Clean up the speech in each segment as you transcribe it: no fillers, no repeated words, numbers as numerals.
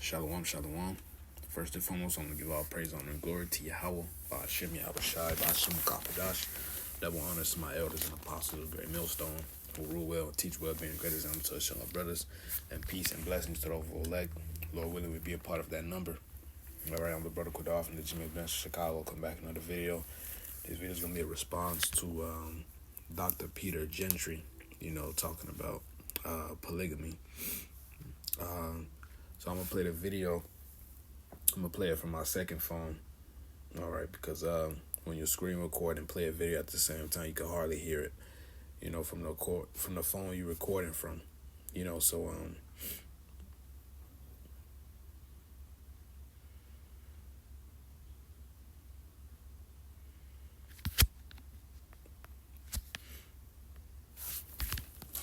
Shalom, shalom. First and foremost, I'm going to give all praise, honor, and glory to Yahweh, Ba'ashem Yahushai, Ba'ashem Kapadash. Double honors to my elders and apostles of Great Millstone, who rule well, teach well, being great example to us, our brothers, and peace and blessings to the overall elect. Lord willing, we be a part of that number. All right, I'm the brother Quadar from the Jimmy Bench, Chicago. Come back another video. This video is going to be a response to Dr.Peter Gentry, talking about polygamy. So I'm going to play the video. I'm going to play it from my second phone. All right, because when you screen record and play a video at the same time, you can hardly hear it, from the phone you're recording from, so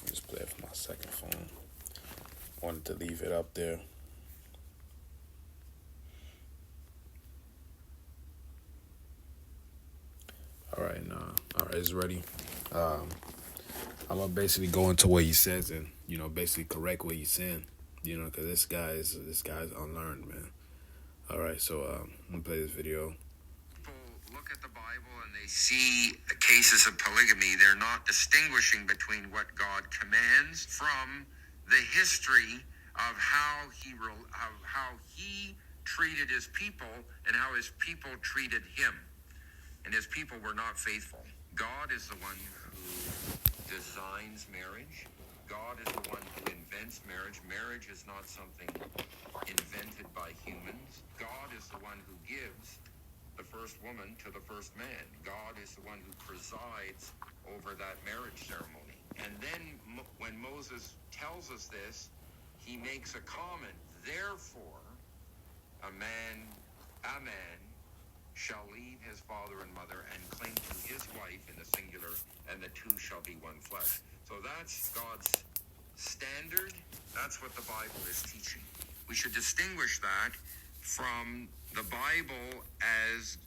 just play it from my second phone. Wanted to leave it up there. All right, it's ready. I'm gonna basically go into what he says and basically correct what he's saying, because this guy's unlearned, man. All right, so I'm gonna play this video. People look at the Bible and they see cases of polygamy. They're not distinguishing between what God commands from the history of how he treated his people and how his people treated him. And his people were not faithful. God is the one who designs marriage. God is the one who invents marriage. Marriage is not something invented by humans. God is the one who gives the first woman to the first man. God is the one who presides over that marriage ceremony. And then when Moses tells us this, he makes a comment. Therefore, a man shall leave his father and mother and cling to his wife in the singular, and the two shall be one flesh. So that's God's standard. That's what the Bible is teaching. We should distinguish that from the Bible as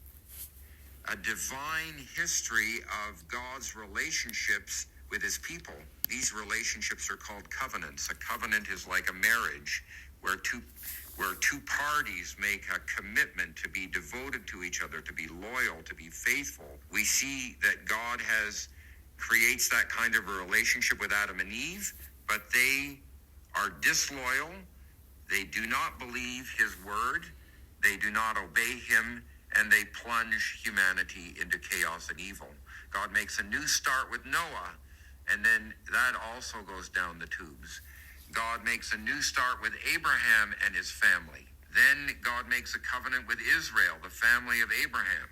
a divine history of God's relationships with his people. These relationships are called covenants. A covenant is like a marriage where two parties make a commitment to be devoted to each other, to be loyal, to be faithful. We see that God creates that kind of a relationship with Adam and Eve, but they are disloyal. They do not believe his word. They do not obey him, and they plunge humanity into chaos and evil. God makes a new start with Noah, and then that also goes down the tubes. God makes a new start with Abraham and his family. Then God makes a covenant with Israel, the family of Abraham.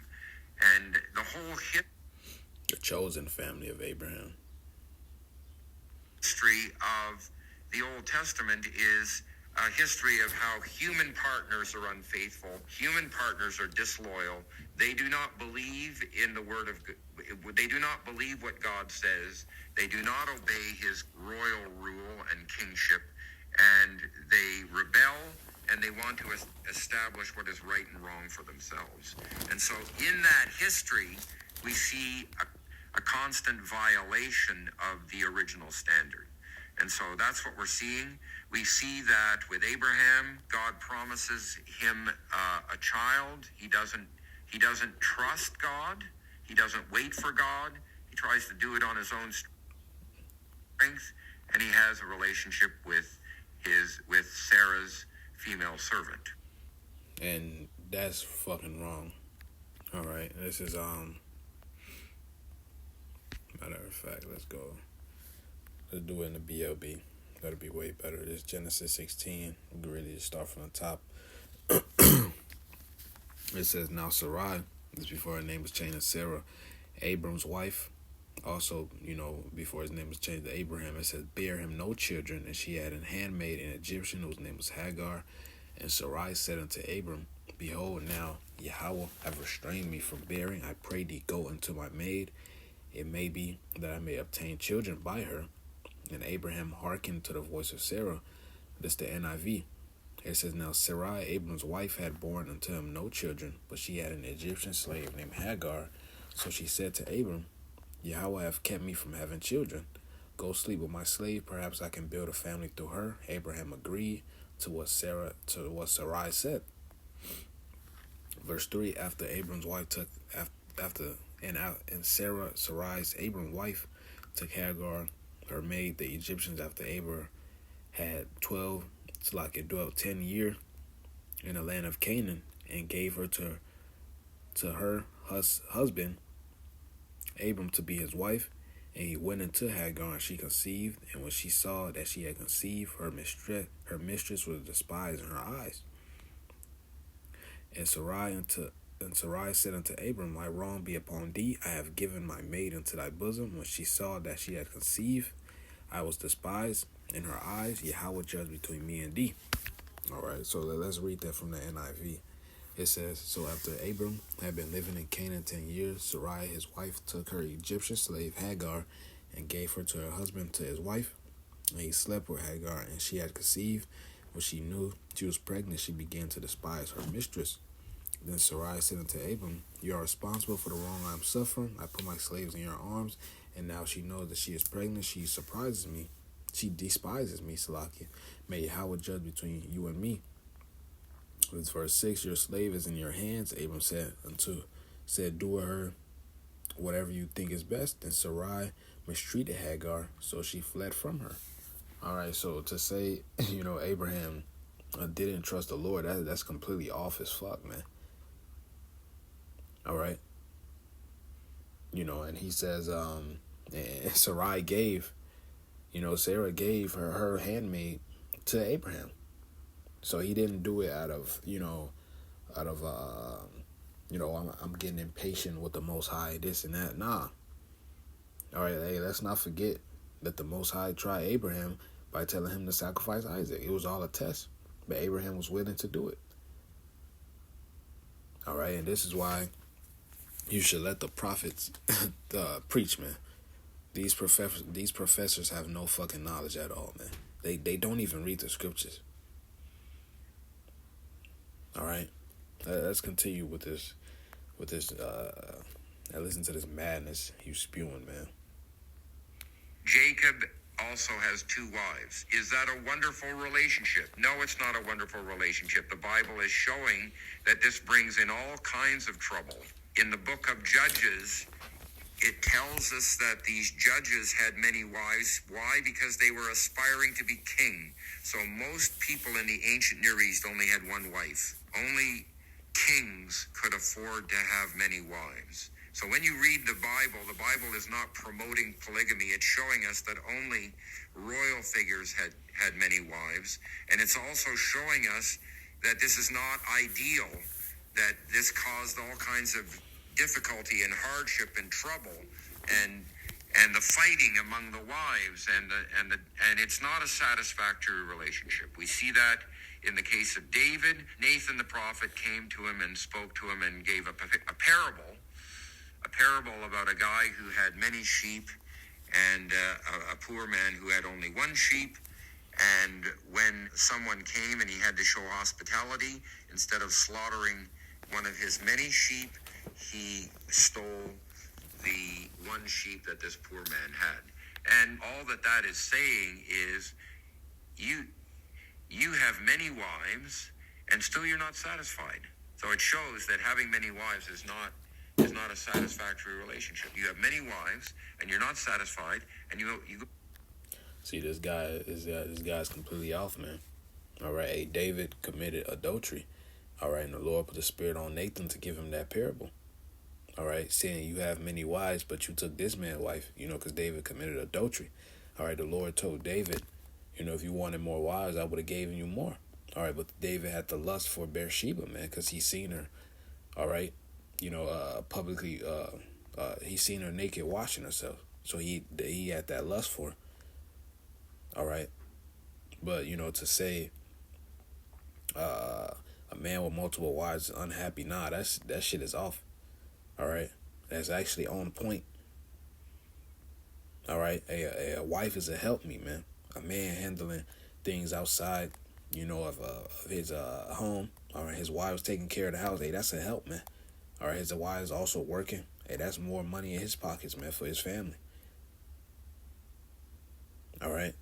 And the whole the chosen family of Abraham. History of the Old Testament is a history of how human partners are unfaithful. Human partners are disloyal. They do not believe in the word of God. They do not believe what God says. They do not obey his royal rule and kingship. And they rebel, and they want to establish what is right and wrong for themselves. And so in that history, we see a constant violation of the original standard. And so that's what we're seeing. We see that with Abraham, God promises him a child. He doesn't trust God. He doesn't wait for God. He tries to do it on his own strength, and he has a relationship with Sarah's female servant. And that's fucking wrong. All right, this is matter of fact, let's do it in the BLB. That'll be way better. This Genesis 16. We can really just start from the top. It says, now Sarai, this before her name was changed to Sarah, Abram's wife. Also, before his name was changed to Abraham, it says, bear him no children, and she had an handmaid, an Egyptian, whose name was Hagar. And Sarai said unto Abram, behold, now Yahweh have restrained me from bearing. I pray thee, go unto my maid. It may be that I may obtain children by her. And Abraham hearkened to the voice of Sarah. This the NIV. It says, now Sarai, Abram's wife, had borne unto him no children, but she had an Egyptian slave named Hagar. So she said to Abram, Yahweh have kept me from having children. Go sleep with my slave. Perhaps I can build a family through her. Abraham agreed to what Sarai said. Verse 3, after Abram's wife took after and Sarai's Abram's wife took Hagar, her maid, the Egyptians, after Abram had 12, it's like it dwelt 10 years in the land of Canaan, and gave her to her husband Abram to be his wife. And he went into Hagar, and she conceived. And when she saw that she had conceived, her mistress was despised in her eyes. And Sarai said unto Abram, my wrong be upon thee. I have given my maid into thy bosom. When she saw that she had conceived, I was despised in her eyes. Yahweh judge between me and thee. All right, so let's read that from the NIV. It says, so after Abram had been living in Canaan 10 years, Sarai his wife took her Egyptian slave Hagar and gave her to her husband, to his wife. And he slept with Hagar, and she had conceived. When she knew she was pregnant, she began to despise her mistress. Then Sarai said unto Abram, you are responsible for the wrong I am suffering. I put my slaves in your arms, and now she knows that she is pregnant. She surprises me. She despises me, Salakia. May Yahweh judge between you and me. With verse 6, your slave is in your hands. Abram said, do with her whatever you think is best. And Sarai mistreated Hagar, so she fled from her. All right, so to say, Abraham didn't trust the Lord, that's completely off as fuck, man. All right. And he says, and Sarai gave, Sarah gave her handmaid to Abraham. So he didn't do it out of I'm getting impatient with the Most High, this and that. Nah. All right, hey, let's not forget that the Most High tried Abraham by telling him to sacrifice Isaac. It was all a test, but Abraham was willing to do it. All right, and this is why you should let the prophets preach, man. These professors have no fucking knowledge at all, man. They don't even read the scriptures. All right, let's continue with this. Listen to this madness you spewing, man. Jacob also has 2 wives. Is that a wonderful relationship? No, it's not a wonderful relationship. The Bible is showing that this brings in all kinds of trouble. In the book of Judges, it tells us that these judges had many wives. Why? Because they were aspiring to be king. So most people in the ancient Near East only had one wife. Only kings could afford to have many wives. So when you read the Bible is not promoting polygamy. It's showing us that only royal figures had many wives. And it's also showing us that this is not ideal, that this caused all kinds of difficulty and hardship and trouble and the fighting among the wives and it's not a satisfactory relationship. We see that in the case of David. Nathan the prophet came to him and spoke to him and gave a parable about a guy who had many sheep and a poor man who had only one sheep. And when someone came and he had to show hospitality, instead of slaughtering one of his many sheep, he stole the one sheep that this poor man had. And all that is saying is you have many wives and still you're not satisfied. So it shows that having many wives is not a satisfactory relationship. You have many wives and you're not satisfied, and you See, this guy's completely off, man. All right, hey, David committed adultery. All right, and the Lord put the spirit on Nathan to give him that parable. All right, saying you have many wives, but you took this man's wife, because David committed adultery. All right, the Lord told David, if you wanted more wives, I would have given you more. All right, but David had the lust for Bathsheba, man, because he seen her, all right, publicly, he seen her naked washing herself. So he had that lust for her. All right, but, to say a man with multiple wives is unhappy, nah, that shit is off. All right, that's actually on point. All right, a wife is a helpmeet, man. A man handling things outside, of his home. All right, his wife was taking care of the house. Hey, that's a help, man. All right, his wife is also working. Hey, that's more money in his pockets, man, for his family. All right.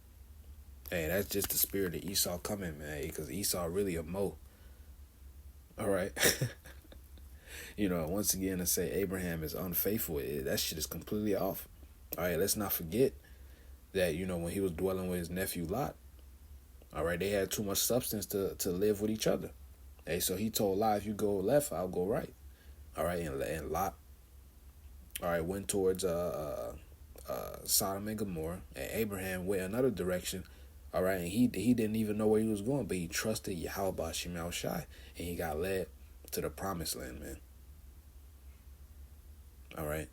Hey, that's just the spirit of Esau coming, man. Because Esau really a mo. All right. Once again, to say Abraham is unfaithful, that shit is completely off. All right, let's not forget that, when he was dwelling with his nephew Lot, all right, they had too much substance to live with each other. Hey, so he told Lot, if you go left, I'll go right. All right, and Lot, all right, went towards Sodom and Gomorrah, and Abraham went another direction. All right, and he didn't even know where he was going, but he trusted Yahweh Bashim Al Shai, and he got led to the promised land, man. All right.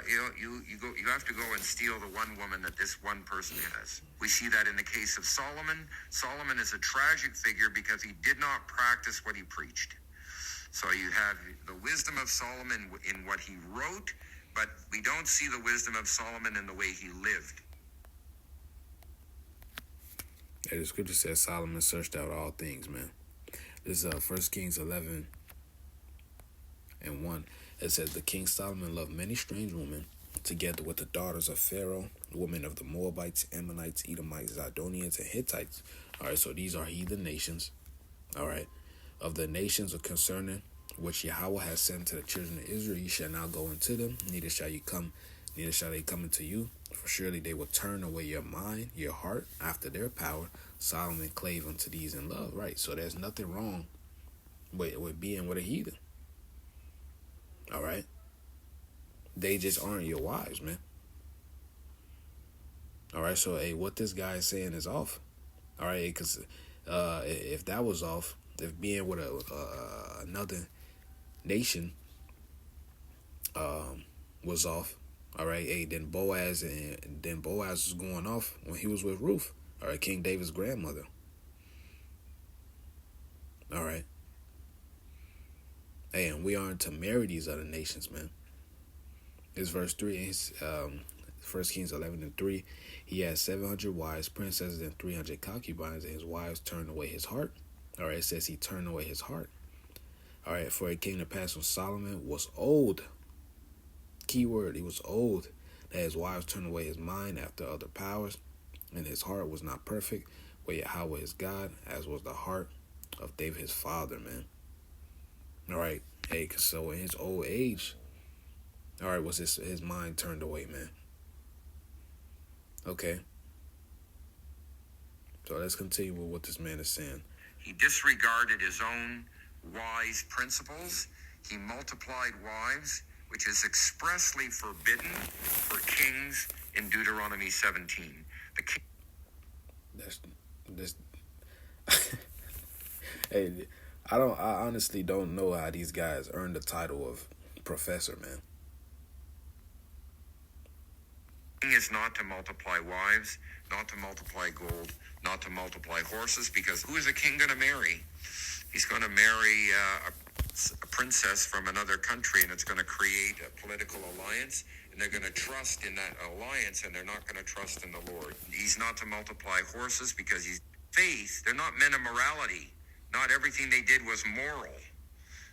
You have to go and steal the one woman that this one person has. We see that in the case of Solomon. Solomon is a tragic figure because he did not practice what he preached. So you have the wisdom of Solomon in what he wrote, but we don't see the wisdom of Solomon in the way he lived. Yeah, the scripture says Solomon searched out all things, man. This is 1 Kings 11 and 1. It says, the king Solomon loved many strange women, together with the daughters of Pharaoh, women of the Moabites, Ammonites, Edomites, Zidonians, and Hittites. All right, so these are heathen nations. All right. Of the nations of concerning which Yahweh has sent to the children of Israel, you shall not go into them, neither shall they come into you. For surely they will turn away your mind, your heart, after their power. Solomon clave unto these in love. Right, so there's nothing wrong with being with a heathen. All right? They just aren't your wives, man. All right, so, hey, what this guy is saying is off. All right, because if that was off, if being with another nation was off, all right, hey, then Boaz was going off when he was with Ruth, all right, King David's grandmother. All right. Hey, and we aren't to marry these other nations, man. It's verse 3, it's 1 Kings 11 and 3. He had 700 wives, princesses, and 300 concubines, and his wives turned away his heart. All right, it says he turned away his heart. All right, for it came to pass when Solomon was old. Keyword, he was old. That his wives turned away his mind after other powers, and his heart was not perfect with Yahweh his God, as was the heart of David his father, man. All right, hey, cause so in his old age, all right, was his mind turned away, man. Okay. So let's continue with what this man is saying. He disregarded his own wise principles. He multiplied wives, which is expressly forbidden for kings in Deuteronomy 17. The king. That's hey, I honestly don't know how these guys earned the title of professor, man. King is not to multiply wives, not to multiply gold, not to multiply horses, because who is a king going to marry? He's going to marry a princess from another country, and it's going to create a political alliance, and they're going to trust in that alliance, and they're not going to trust in the Lord. He's not to multiply horses because he's faith. They're not men of morality. Not everything they did was moral.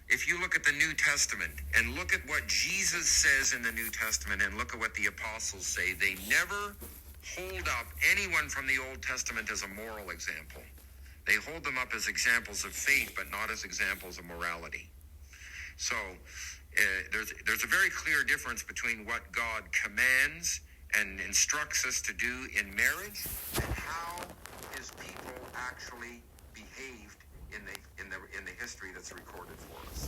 If you look at the New Testament and look at what Jesus says in the New Testament and look at what the apostles say, they never hold up anyone from the Old Testament as a moral example. They hold them up as examples of faith, but not as examples of morality. So there's a very clear difference between what God commands and instructs us to do in marriage and how his people actually behaved in the history that's recorded for us.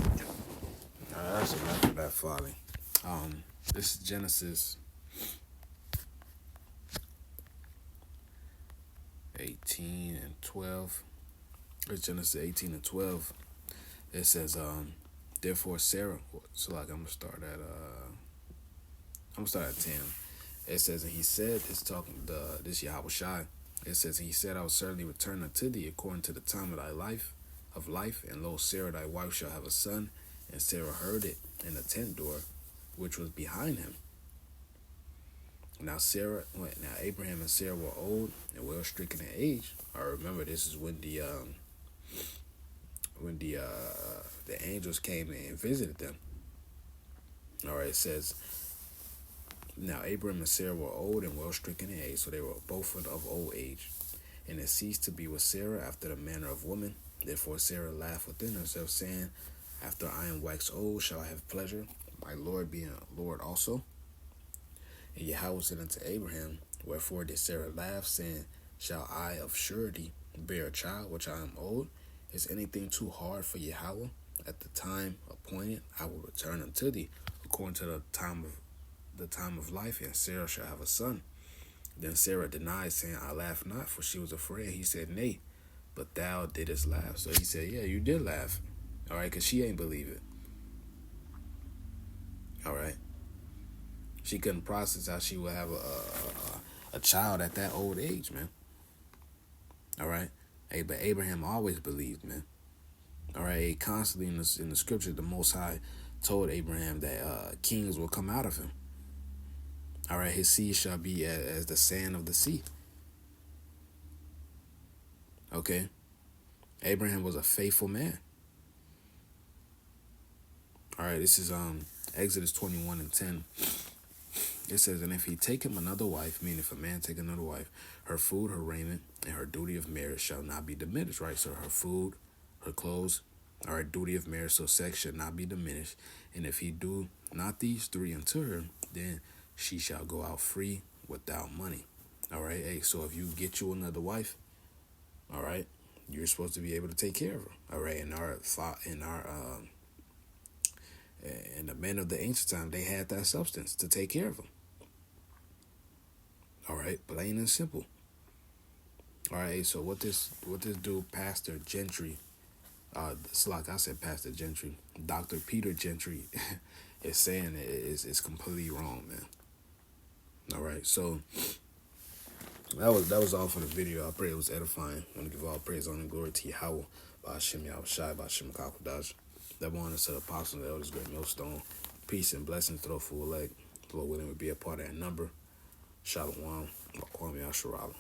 That's enough of that folly. This is Genesis 18 and 12. It's Genesis 18 and 12. It says, therefore Sarah. So like I'm gonna start at 10. It says, and he said, it's talking this Yahweh Shai. It says, and he said, I will certainly return unto thee according to the time of thy life, and lo, Sarah thy wife shall have a son. And Sarah heard it in the tent door, which was behind him. Now Abraham and Sarah were old and well stricken in age. I remember this is when the angels came and visited them. All right, it says, Now Abram and Sarah were old and well stricken in age, so they were both of old age. And it ceased to be with Sarah after the manner of woman. Therefore Sarah laughed within herself, saying, After I am waxed old, shall I have pleasure, my Lord being a Lord also? And Yahweh said unto Abraham, Wherefore did Sarah laugh, saying, Shall I of surety bear a child which I am old? Is anything too hard for Yahweh? At the time appointed, I will return unto thee, according to the time of life, and Sarah shall have a son. Then Sarah denied, saying, I laughed not, for she was afraid. He said, Nay, but thou didst laugh. So he said, yeah, you did laugh. All right, because she ain't believe it. All right. She couldn't process how she would have a child at that old age, man. All right. Hey, but Abraham always believed, man. All right. Constantly in the scripture, the Most High told Abraham that kings will come out of him. All right. His seed shall be as the sand of the sea. Okay. Abraham was a faithful man. All right. This is Exodus 21:10. It says, And if he take him another wife, meaning if a man take another wife, her food, her raiment, and her duty of marriage shall not be diminished, right? So her food, her clothes, or her duty of marriage, so sex should not be diminished. And if he do not these three unto her, then she shall go out free without money. All right. Hey, so if you get you another wife, all right, you're supposed to be able to take care of her. All right. And the men of the ancient time, they had that substance to take care of them. All right, plain and simple. All right, so what this dude, Pastor Gentry, it's like I said, Pastor Gentry, Dr.Peter Gentry, is saying is completely wrong, man. All right, so that was all for the video. I pray it was edifying. I want to give all praise, honor, and glory to Yahweh, by Hashem Yahushai, by Hashem Kakodash. That one is to the apostles and the elders, great millstone. Peace and blessings to the full leg. Lord willing, would be a part of that number. Shalom. Kwame Asherala.